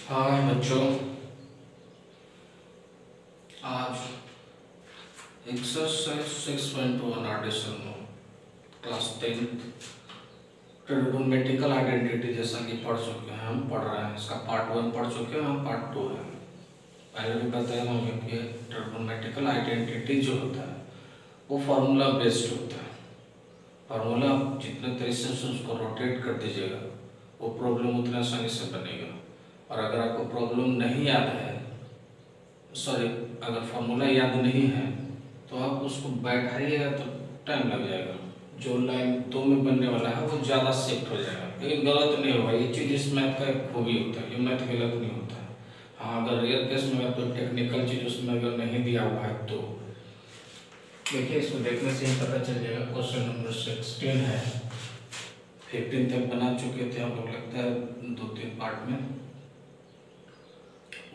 हाय बच्चों, आज exercise 6.1 edition class 10 trigonometrical identity जैसा कि पढ़ चुके हैं। हम पढ़ रहे हैं, इसका पार्ट 1 पढ़ चुके हैं, हम पार्ट 2 है। पहले भी बताया होंगे कि ट्रिगोनोमेट्रिकल आइडेंटिटी जो होता है वो फार्मूला बेस्ड होता है। फार्मूला आप जितने तरीके से उसको रोटेट कर दीजिएगा वो प्रॉब्लम उतना आसानी से बनेगा। और अगर आपको प्रॉब्लम नहीं याद है, सॉरी, अगर फार्मूला याद नहीं है तो आप उसको बैठाइएगा तो टाइम लग जाएगा। जो लाइन 2 में बनने वाला है वो ज़्यादा शिफ्ट हो जाएगा, लेकिन गलत नहीं होगा। ये चीज़ इस मैथ का एक खूबी होता है, ये मैथ गलत नहीं होता है। हाँ, अगर रियल केस में तो टेक्निकल चीज़ उसमें अगर नहीं दिया हुआ है तो देखिए, इसको देखने से ही पता चल जाएगा। क्वेश्चन नंबर 16 है, 15 तक बना चुके थे हम लोग, लगता है 2-3 पार्ट में।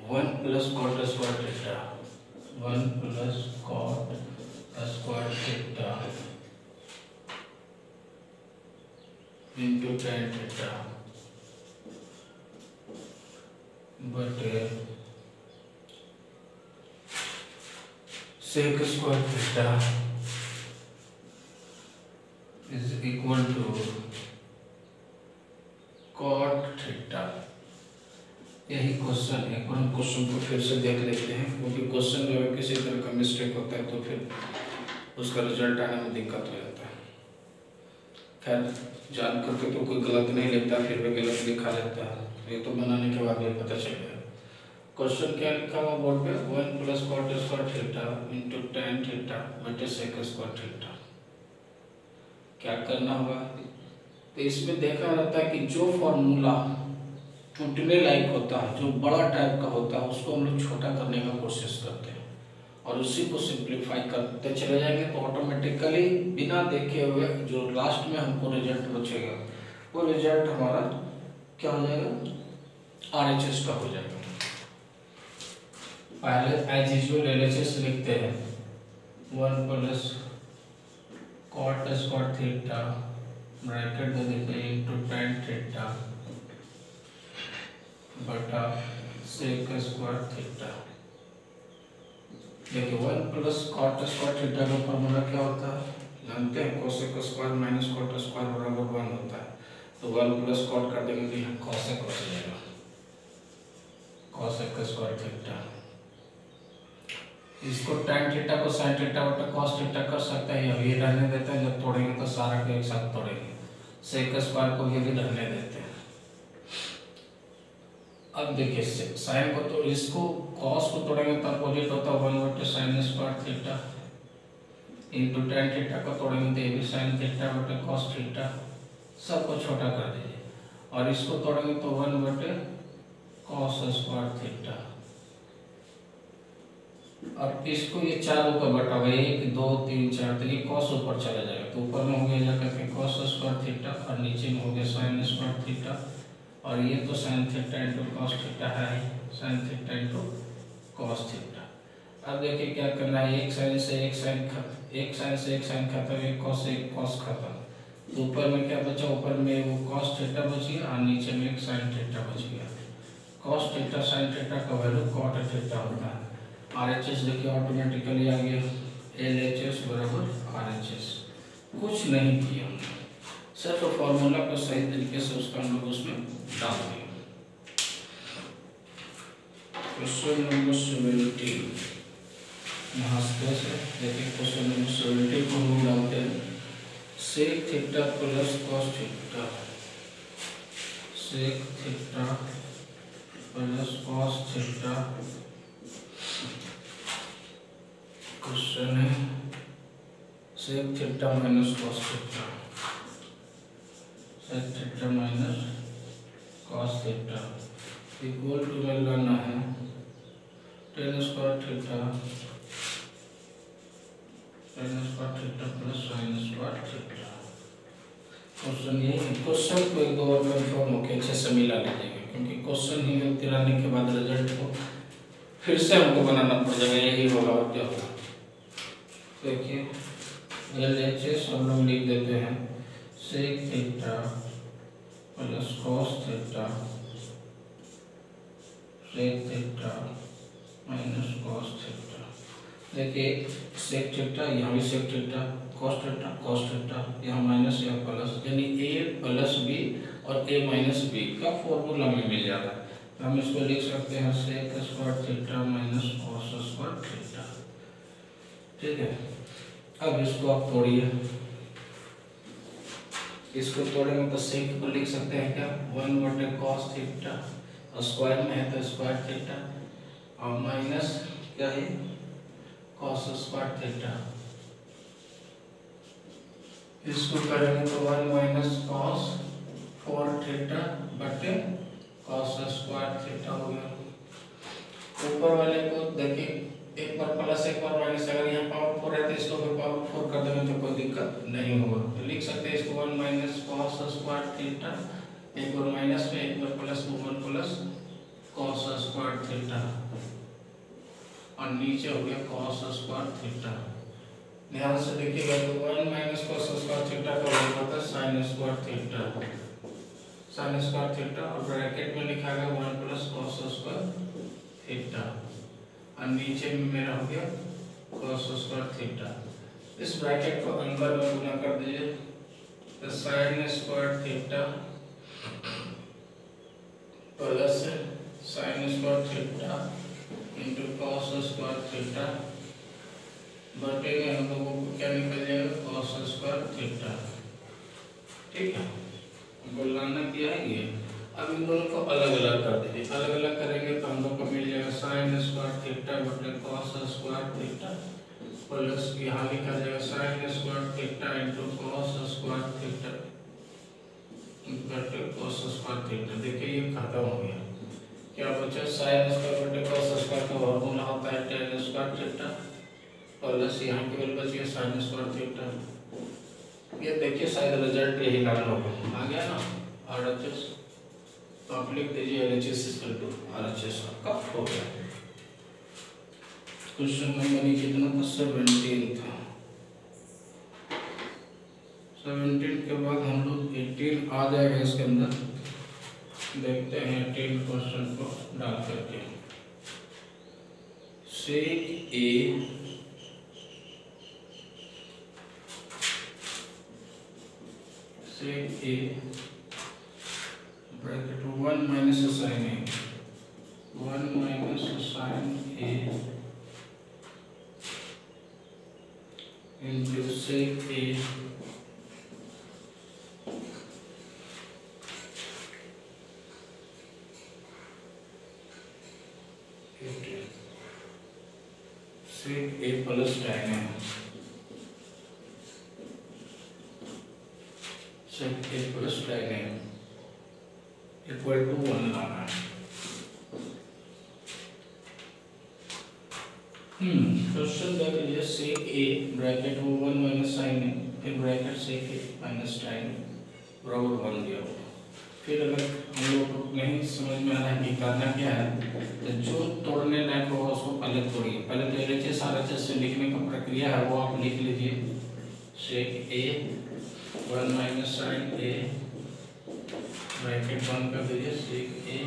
1 plus cot square theta, 1 plus cot square theta into tan theta बटे sec square theta is equal to cot theta. यही क्वेश्चन है। एक बार हम क्वेश्चन को फिर से देख लेते हैं, क्योंकि क्वेश्चन में अगर किसी तरह का मिस्टेक होता है तो फिर उसका रिजल्ट आने में दिक्कत हो जाता है। खैर, जान करके तो कोई गलत नहीं लिखता, फिर भी गलत लिखा रहता है, ये तो बनाने के बाद ही पता चल गया। क्वेश्चन क्या लिखा हुआ बोर्ड पे? 1 plus cot square theta into tan theta बटे सेक स्क्वायर थीटा। क्या करना होगा? तो इसमें देखा जाता है कि जो फॉर्मूला टूटने लायक होता है, जो बड़ा टाइप का होता है, उसको हम लोग छोटा करने का कोशिश करते हैं और उसी को सिंप्लीफाई करते चले जाएंगे तो ऑटोमेटिकली बिना देखे हुए जो लास्ट में हमको रिजल्ट बचेगा वो रिजल्ट हमारा क्या हो जाएगा? RHS का हो जाएगा। पहले एज यूजुअल LHS लिखते हैं। 1 plus cot square theta bracket दे देते हैं इंटू tan थीटा बटा सेक स्क्वायर थीटा। देखिए, 1 प्लस कॉट स्क्वायर थीटा का फॉर्मूला क्या होता है? जानते हैं, cosec square minus cot square बराबर 1 होता है। तो 1 प्लस कॉट कर देंगे तो यहाँ कोसेक हो जाएगा, कोसेक स्क्वायर थीटा। इसको tan थीटा को sin थीटा बटा cos थीटा कर सकते हैं, अब ये रहने देते हैं। जब तोड़ेंगे तो सारा को एक साथ तोड़ेंगे। सेक स्क्वायर को ये भी रहने देते हैं। अब देखिए, साइन को तो इसको cos को तोड़ेंगे तो अपोजिट होता है 1 बटे sin square theta into tan theta को तोड़ेंगे तो ये भी sin थीटा बटे cos थीटा। सबको छोटा कर दीजिए और इसको तोड़ेंगे तो 1 बटे cos स्क्वायर थीटा। और इसको ये 4 ऊपर बटा हुआ, 1 2 3 4, तो ये cos ऊपर चला जाएगा तो ऊपर में हो गया जाकर के cos स्क्वायर थीटा और नीचे में हो गया sin स्क्वायर थीटा। और ये तो sin theta into cos theta है, sin theta into cos theta. अब देखिए क्या करना है, एक साइन से एक साइन खत्म, एक साइन से एक साइन खत्म, एक cos से एक cos खत्म। तो ऊपर में क्या बचा? ऊपर में वो cos थीटा बच गया और नीचे में एक sin थीटा बच गया। cos थीटा sin थीटा का वैल्यू cot थीटा होता है। RHS देखिए ऑटोमेटिकली आ गया, LHS बराबर RHS। कुछ नहीं किया, सिर्फ फॉर्मूला को सही तरीके से उसका हम लोग उसमें डाल दिया। क्वेश्चन नंबर 17 यहाँ से देखिए, क्वेश्चन नंबर 17 को हम डालते हैं। Sec theta plus cos theta, sec theta plus cos theta. Question है sec theta minus cos theta, sec theta minus cos theta equal to में लाना है tan square theta, tan square theta plus sin square theta. Question यही है। Question को एक दो बार confirm होकर अच्छे से मिला लीजिएगा, क्योंकि क्वेश्चन ही गलती लाने के बाद रिजल्ट को फिर से हमको बनाना पड़ जाएगा, यही होगा और क्या होगा। देखिए, LHS हम लोग लिख देते हैं sec theta plus cos theta sec theta minus cos theta. देखिए सेक थीटा, यहाँ भी सेक थीटा, कॉस थीटा, यहाँ माइनस या प्लस, यानी a प्लस बी और a माइनस बी का फॉर्मूला में मिल जाता है। हम इसको लिख सकते हैं sec square theta minus cos square theta. ठीक है, अब इसको आप तोड़िए, इसको तोड़ेंगे तो सेक को लिख सकते हैं क्या, 1/cos कॉस थीटा, और स्क्वायर में है तो स्क्वायर थीटा, और माइनस क्या है कॉस स्क्वायर थीटा। इसको करेंगे तो 1 माइनस कॉस 4 थीटा बटे कॉस स्क्वायर थीटा हो गया। ऊपर वाले को देखिए एक बार प्लस एक बार माइनस, अगर यहाँ पावर 4 है तो इसको भी पावर 4 कर देंगे तो कोई दिक्कत नहीं होगा। तो लिख सकते हैं इसको 1 माइनस कॉस स्क्वायर थीटा, एक बार माइनस में एक बार प्लस में 1 प्लस कॉस स्क्वायर थीटा, और नीचे हो गया कॉस स्क्वायर थीटा। ध्यान से देखिएगा तो 1 माइनस कॉस स्क्वायर थीटा का वैल्यू होता है sign square theta, sign square theta, और ब्रैकेट में लिखा गया 1 प्लस कॉस स्क्वायर थीटा, और नीचे में मेरा हो गया कॉस स्क्वायर थीटा। इस ब्रैकेट को अंदर में गुना कर दीजिए तो sign square theta plus sign square theta into cos square theta बटे में हम लोगों को क्या निकल जाएगा कॉस स्क्वायर थीटा। ठीक है, हमको लाना क्या है ये। अब इन दोनों को अलग अलग कर दीजिए, अलग अलग करेंगे तो हम लोग को मिल जाएगा साइन स्क्वायर थीटा बटे कॉस स्क्वायर थीटा, प्लस यहाँ लिखा जाएगा sine square theta into cos square theta बटे कॉस स्क्वायर थीटा। देखिए ये खत्म हो गया, क्या बचा साइन स्क्वायर बटे कॉस स्क्वायर का फॉर्मूला होता है tan स्क्वायर थीटा, प्लस यहाँ केवल बच गया साइन स्क्वायर थीटा। ये देखिए शायद रिजल्ट यही लाना होगा, आ गया ना RHS, तो आप लिख दीजिए LHS इक्वल टू RHS आपका हो गया। क्वेश्चन नंबर कितना था 17 था। 17 के बाद हम लोग 18 आ जाएगा इसके अंदर, देखते हैं 18 क्वेश्चन को डाल करके। Sec A sec A bracket 1 minus sine A, 1 minus sine A into sec A sec A plus tan A, sec A plus tan A equal to 1 लाना है। क्वेश्चन देख लीजिए, सेक ए ब्रैकेट में 1 माइनस साइन ए, फिर bracket sec A minus tan बराबर 1 दिया होगा। फिर अगर हम लोग को नहीं समझ में आ रहा है कि करना क्या है, तो जो तोड़ने लायक होगा उसको पहले तोड़िए। पहले तो LHS RHS से लिखने का प्रक्रिया है वो आप लिख लीजिए। सेक ए 1 माइनस साइन ए ब्रैकेट बंद कर दीजिए, सेक ए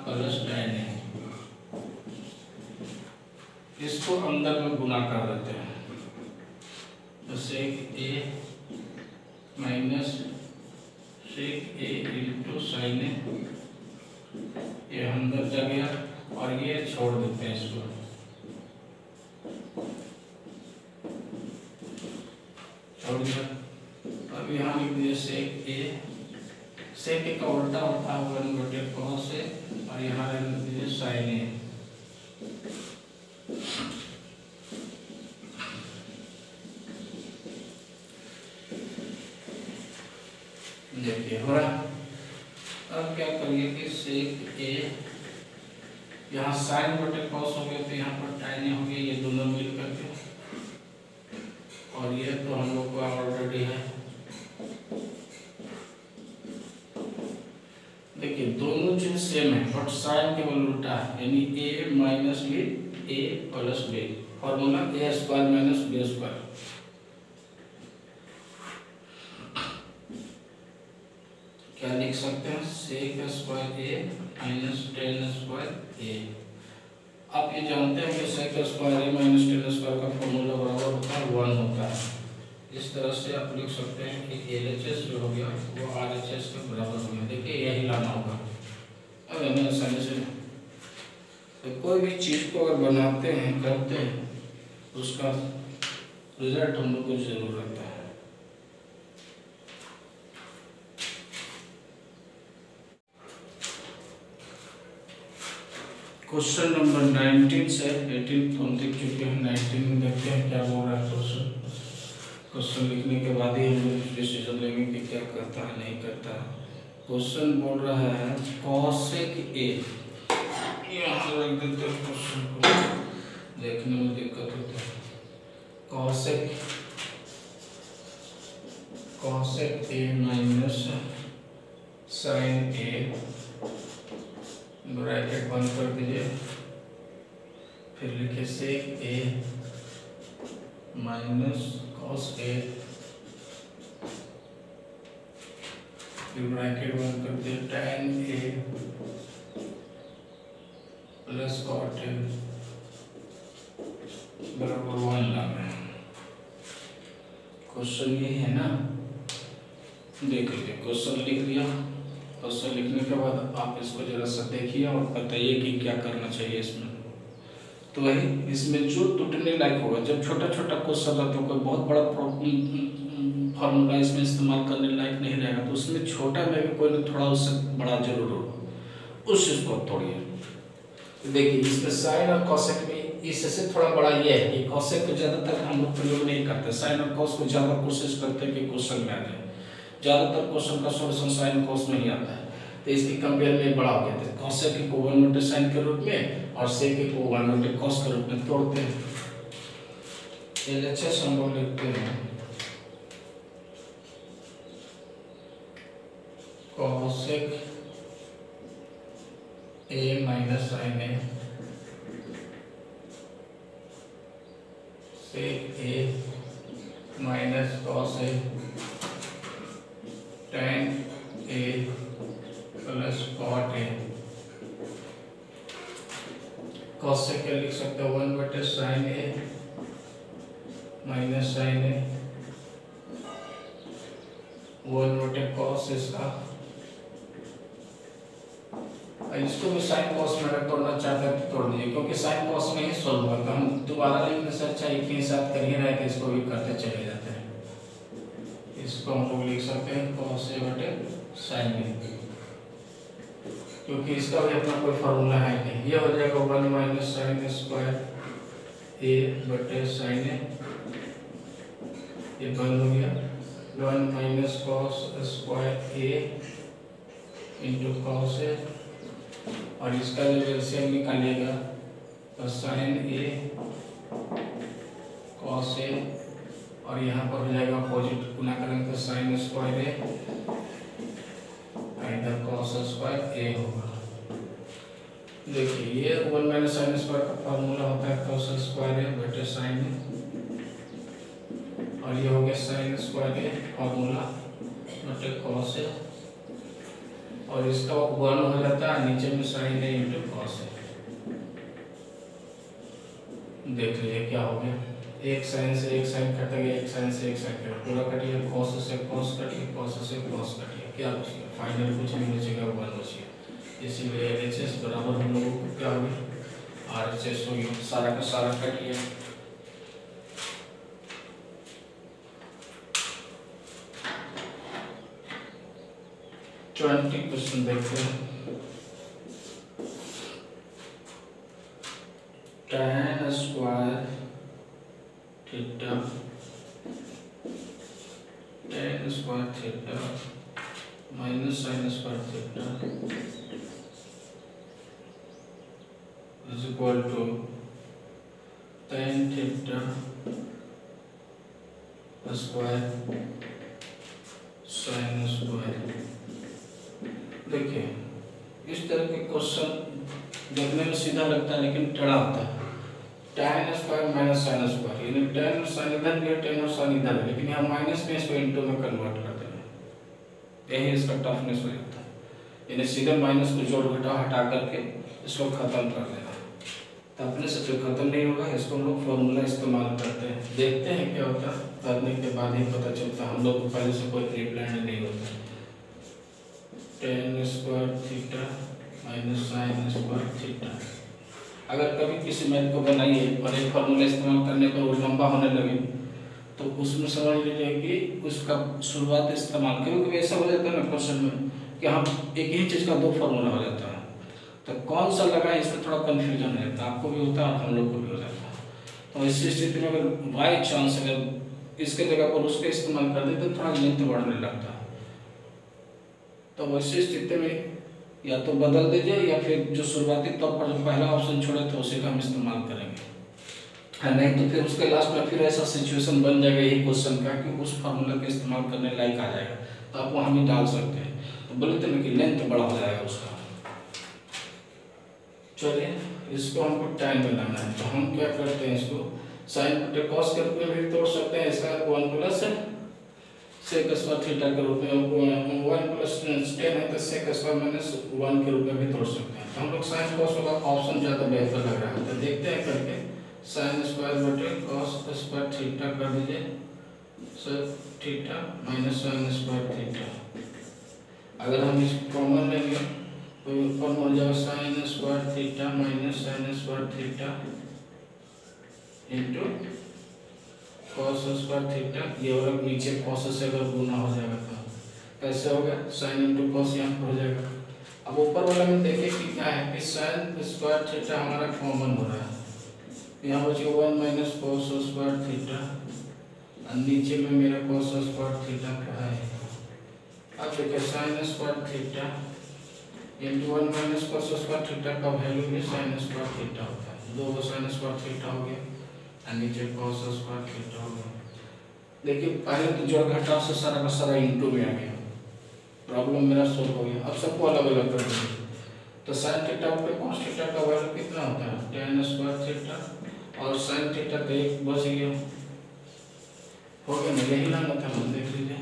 प्लस tan ए, इसको अंदर में गुना कर देते हैं तो सेक A minus sec A into sine ए, ये अंदर जा गया और ये छोड़ देते हैं इसको, छोड़ दिया। अब यहाँ लिख दिए सेक ए का उल्टा होता है 1/cos ए, और यहाँ लिख दीजिए साइन ए। देखिए हो रहा। अब क्या करिए कि सेक ए यहाँ साइन बटे कॉस हो गया तो यहाँ पर tan ए हो गया, ये दोनों मिल करके, और ये तो हम लोग का ऑलरेडी है। देखिए दोनों चीज सेम है बट साइन केवल उल्टा है, यानी a minus B a plus B, formula a square minus b square. क्या लिख सकते हैं, sec square A minus tan square A. आप ये जानते हैं कि sec square A minus tan square का फॉर्मूला बराबर होता है 1 होता है। इस तरह से आप लिख सकते हैं कि LHS जो हो गया वो RHS के बराबर हो गया। देखिए यही लाना होगा, अब हमें आसानी से तो कोई भी चीज़ को अगर बनाते हैं करते हैं उसका रिजल्ट हम लोग को जरूर रहता है। क्वेश्चन नंबर 19 से 18 तो हम देख चुके हैं। 19 में देखते हैं क्या बोल रहा है क्वेश्चन। क्वेश्चन लिखने के बाद ही हम लोग डिसीजन लेंगे कि क्या करता है नहीं करता है। क्वेश्चन बोल रहा है कॉसेक ए, यहाँ रख देते हैं क्वेश्चन को, देखने में दिक्कत होता है। Cosec A minus sine A, bracket बंद कर दीजिए, फिर लिखिए सेक ए माइनस कॉस ए, फिर ब्रैकेट बंद कर दिए, tan A plus cot A बराबर 1 लाना है। क्वेश्चन ये है ना, देख लीजिए क्वेश्चन लिख लिया। क्वेश्चन लिखने के बाद आप इसको जरा सा देखिए और बताइए कि क्या करना चाहिए इसमें। तो वही इसमें जो टूटने लायक होगा, जब छोटा छोटा क्वेश्चन रहता है कोई बहुत बड़ा फॉर्मूला इसमें इस्तेमाल करने लायक नहीं रहेगा, तो उसमें छोटा में भी कोई ना थोड़ा उससे बड़ा जरूर होगा, उस चीज़ को तोड़िए। देखिए इसमें साइन और कॉसेक में इससे थोड़ा बड़ा ये है कि कॉसेक को ज़्यादातर हम लोग प्रयोग नहीं करते, साइन और कॉस को ज़्यादा कोशिश करते हैं कि क्वेश्चन में आ जाए। ज़्यादातर क्वेश्चन का सॉल्यूशन साइन कॉस में ही आता है, तो इसकी कंपेयर में बड़ा हो गया था। कॉसेक को 1/sin के रूप में और सेक को 1/cos के रूप में तोड़ते हैं। LHS हम लोग लिखते हैं cosec A minus sine A, sec A minus cos A, tan A plus cot A. Cos से क्या लिख सकते हो, 1/sin ए माइनस साइन ए, 1/cos इसका। इसको भी साइन कॉस में अगर तोड़ना चाहते हैं तो तोड़ दीजिए, क्योंकि साइन कॉस में ही सोल्व होगा। हम दोबारा लिखने से अच्छा एक ही साथ कर ही रहे थे, इसको भी करते चले जाते हैं। इसको हम लोग लिख सकते हैं cos A/sin A, क्योंकि इसका भी अपना कोई फार्मूला है नहीं। ये हो जाएगा 1 - sin स्क्वायर A/sin A, ये बंद हो गया। 1 - cos square A into cos A, और इसका जब एलसीएम निकालिएगा तो sin A cos A, और यहाँ पर हो जाएगा अपोजिट, गुना करेंगे तो sin स्क्वायर A इधर cos स्क्वायर A होगा। देखिए ये 1 - sin स्क्वायर का फार्मूला होता है cos स्क्वायर A/sin A, और ये हो गया sin स्क्वायर A फार्मूला बटे cos A, और इसका 1 हो जाता है नीचे में sin A into cos A। देख लीजिए क्या हो गया, एक साइन से एक साइन कट गया, एक साइन से एक साइन कट, पूरा कट गया, cos से cos कट गया, cos से cos कट गया, क्या बच गया, फाइनल कुछ नहीं बचेगा, 1 बच गया। इसीलिए LHS बराबर हम लोगों को क्या हो गया, RHS हो गया, सारा का सारा कट गया। क्वेश्चन देखते हैं। tan square theta, tan square theta minus sin square theta is equal to tan theta square sin square. देखिए इस तरह के क्वेश्चन देखने में सीधा लगता है लेकिन टेढ़ा होता है। tan square minus sin square, यानी tan और sin इधर भी है, tan और sin इधर है, लेकिन यहाँ माइनस में इसको इंटू में कन्वर्ट कर देना। यही इसका टफनेस हो जाता है। यानी सीधे माइनस को जोड़ घटा हटा करके इसको खत्म कर लेना। अपने से जो खत्म नहीं होगा इसको हम लोग फॉर्मूला इस्तेमाल करते हैं, देखते हैं क्या होता है, करने के बाद ही पता चलता है। हम लोग को पहले से कोई प्री प्लान नहीं होता। tan square theta minus sine square theta. अगर कभी किसी मैथ को बनाइए और एक फॉर्मूला इस्तेमाल करने पर वो लंबा होने लगे तो उसमें समझ लीजिए कि उसका शुरुआत इस्तेमाल, कभी कभी ऐसा हो जाता है ना क्वेश्चन में कि हम एक ही चीज़ का दो फॉर्मूला हो जाता है, तो कौन सा लगाए इसमें थोड़ा कन्फ्यूजन हो जाता है। आपको भी होता है और हम लोग को भी हो जाता है। तो इस स्थिति में अगर बाई चांस अगर इसके जगह पर उसके इस्तेमाल कर देते तो थोड़ा लेंथ बढ़ने लगता है। तो वैसी स्थिति में या तो बदल दीजिए या फिर जो शुरुआती तौर पर जो पहला ऑप्शन छोड़े थे उसी का हम इस्तेमाल करेंगे, नहीं तो फिर उसके लास्ट में फिर ऐसा सिचुएशन बन जाएगा यही क्वेश्चन का कि उस फार्मूला का इस्तेमाल करने लायक आ जाएगा, तो आप वहाँ भी डाल सकते हैं। तो बोले थे ना कि लेंथ बड़ा हो जाएगा उसका। चलिए इसको हमको टाइम में लाना है, तो हम क्या करते हैं, इसको साइन बटे कॉस के रूप में भी तोड़ सकते हैं। इसका 1 प्लस सेक स्क्वायर थीटा के रूप में 1 प्लस 10 है तो सेक स्क्वायर माइनस 1 के रूप में भी तोड़ सकते हैं। तो हम लोग साइन कॉस वाला ऑप्शन ज़्यादा बेहतर लग रहा है, तो देखते हैं करके। साइन स्क्वायर बटे कॉस स्क्वायर थीटा कर दीजिए, sec theta minus sine square theta. अगर हम इसको कॉमन लेंगे तो ऊपर हो जाएगा sine square theta minus sine square theta into cos square theta. ये और नीचे कॉस से अगर गुना हो जाएगा तो कैसे होगा, साइन इंटू कॉस यहाँ पर हो जाएगा। अब ऊपर वाला में देखिए कि क्या है कि साइन स्क्वायर थीटा हमारा कॉमन हो रहा है, यहाँ बचे 1 माइनस कॉस स्क्वायर थीटा और नीचे में मेरा कॉस स्क्वायर थीटा क्या है। अब देखिए sign square theta into 1 minus cos square theta का वैल्यू भी साइन स्क्वायर थीटा होता है। दो साइन स्क्वायर थीटा हो गया और नीचे कॉस स्क्वायर थीटा हो गया। देखिए पहले तो जोड़ घटाव से सारा का सारा इंटू में आ गया, प्रॉब्लम मेरा सोल्व हो गया। अब सबको अलग अलग कर दीजिए, तो साइन थीटा पे कॉस थीटा का वैल्यू कितना होता है, tan स्क्वायर थीटा और साइन थीटा तो एक बच गया, हो गया ना, यही लाना था। हम देख लीजिए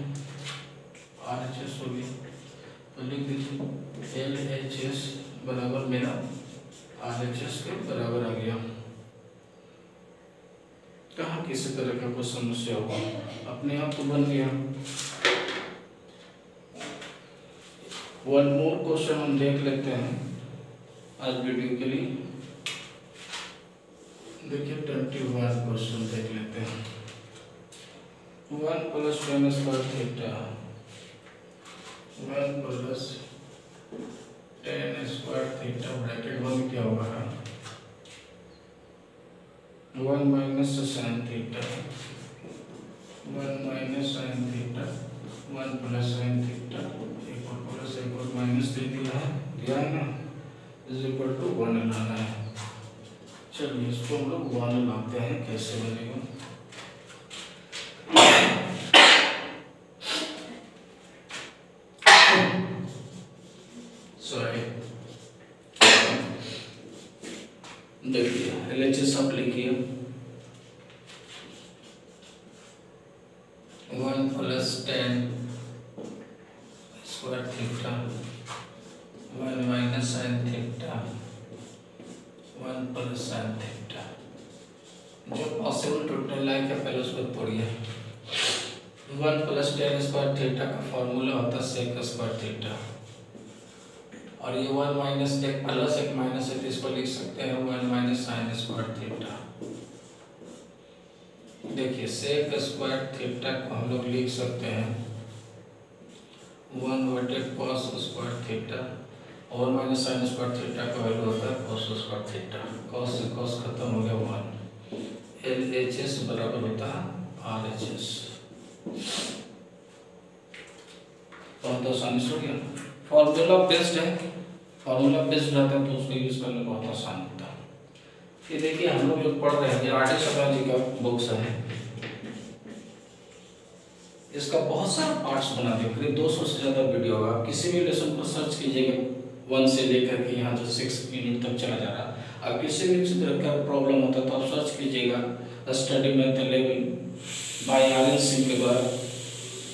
RHS हो गया, तो लिख दीजिए LHS बराबर मेरा RHS के बराबर आ गया। कहाँ किसी तरह का कोई समस्या होगा, अपने आप तो बन गया। वन मोर क्वेश्चन हम देख लेते हैं आज वीडियो के लिए। देखिए 21 क्वेश्चन देख लेते हैं। 1 plus tan square theta 1 plus tan square theta bracket 1 क्या होगा 1 minus sine theta 1 minus sine theta 1 plus sine theta एक और प्लस एक और माइनस दे दिया है, ध्यान ना, इज इक्वल टू 1 लाना है। चलिए इसको हम लोग 1 लाते हैं, कैसे बनेगा। सॉरी देखिए LHS आप लिखिए 1 plus tan square theta 1 minus sine theta 1 plus sine theta. जो पॉसिबल टोटल लाइन है पहले उसको तोड़िए। 1 प्लस tan स्क्वायर थीटा का फॉर्मूला होता है सेक स्क्वायर थीटा, और ये 1 माइनस एक प्लस एक माइनस है तो इसको लिख सकते हैं 1 माइनस साइन स्क्वायर थीटा। देखिए सेक स्क्वायर थीटा को हम लोग लिख सकते हैं 1 बटे कॉस स्क्वायर थीटा, और माइनस साइन स्क्वायर थीटा का वैल्यू होता है कॉस स्क्वायर थीटा। कॉस से कॉस खत्म हो गया 1। LHS बराबर होता है RHS। बहुत आसानी से हो गया। फॉर्मूला बेस्ड है, फॉर्मूला बेस्ड रहता है तो उसको यूज करना बहुत आसान होता है। ये देखिए हम लोग जो पढ़ रहे हैं RD शर्मा जी का बुक्स है, इसका बहुत सारा पार्ट्स बना दिए, करीब 200 से ज़्यादा वीडियो होगा। आप किसी भी लेसन को सर्च कीजिएगा 1 से लेकर के यहाँ जो 6 यूनिट तक चला जा रहा है। अब किसी भी तरह का प्रॉब्लम होता है तो आप सर्च कीजिएगा study math 11 by RN Singh के द्वारा,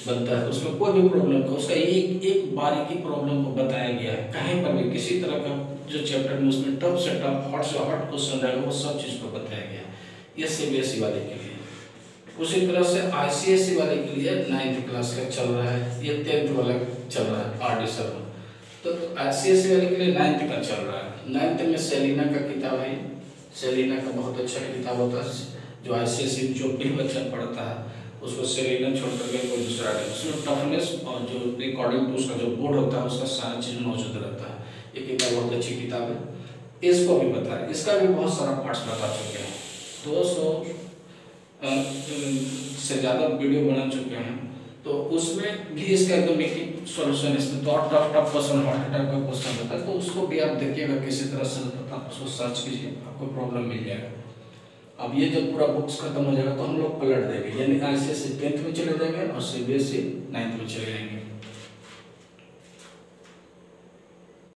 बनता है, उसमें कोई भी प्रॉब्लम का उसका एक एक बारीकी प्रॉब्लम को बताया गया है। कहीं पर भी किसी तरह का जो चैप्टर में उसमें टफ से टफ, हॉट से हॉट क्वेश्चन रहेगा वो सब चीज़ को बताया गया है। ये सीबीएसई वाले के लिए। उसी तरह से आईसीएसई वाले के लिए 9th क्लास का चल रहा है, ये 10th वाला चल रहा है आरडी शर्मा। तो आईसीएसई वाले के लिए 9th का चल रहा है। 9th में सेलिना का किताब है, सेलिना का बहुत अच्छा किताब होता है। जो आईसीएसई जो भी बच्चा पढ़ता है उसको सेलिना छोड़ करके कोई दूसरा नहीं, उसमें टफनेस और जो अकॉर्डिंग टू उसका जो बोर्ड होता है उसका सारा चीज़ मौजूद रहता है। ये किताब बहुत अच्छी किताब है। इसको भी बता रहे, इसका भी बहुत सारा पार्ट्स बता चुके हैं, 200 से ज़्यादा वीडियो बना चुके हैं। तो उसमें भी इसका एकदम एक सॉल्यूशन, इसमें तो और टफ क्वेश्चन, हॉट टाइप का क्वेश्चन रहता है, तो उसको भी आप देखिएगा किसी तरह से, आप उसको सर्च कीजिए, आपको प्रॉब्लम मिल जाएगा। अब ये जब पूरा बुक्स खत्म हो जाएगा तो हम लोग पलट देंगे, यानी आईसीएसई 10th में चले जाएंगे और सीबीएसई 9th में चले जाएंगे।